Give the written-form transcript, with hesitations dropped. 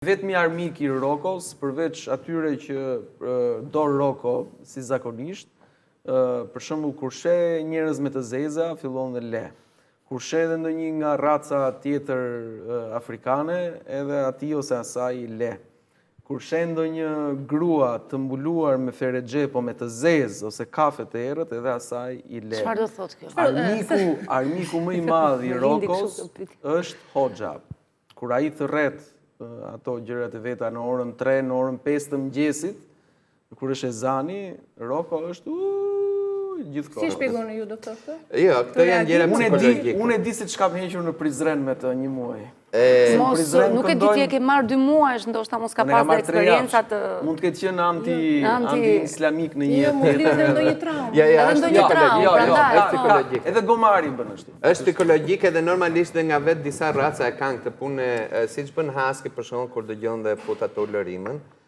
vetmi armik i Rokos, përveç atyre që do Roko si zakonisht, për shembull kur sheh njerëz me të zeza, fillon dhe le. Kur sheh edhe ndonjë nga raca tjetër afrikane, edhe atij ose asaj le. Kur sheh ndonjë grua të mbuluar me ferexhe po me të zezë ose kafe të errët, edhe asaj i le. Çfarë do thotë kjo? Armiku më i madh i Rokos është Hoxha. Kur ai thërret ato gjërat e veta në orën 3, në orën 5 të mëngjesit, kur është ezani, Roko është gjithkohë. Si shpjegoni ju, doktor? Jo, këto janë gjëra psikologjike. Unë e di se çka më hequr në Prizren me të 1 muaj. Nuk e di ti e ke marrë 2 muaj, ndoshta mos ka pas eksperienca të... Mund të ketë qenë anti-islamik në një mund të ishte ndonjë traumë. Ja, është psikologjik. Edhe gomari bën ashtu. Është psikologjik edhe normalisht dhe nga vetë disa raca e kanë këtë punë, siç bën Haski për shembull kur dëgjon dhe futa të ulërimën.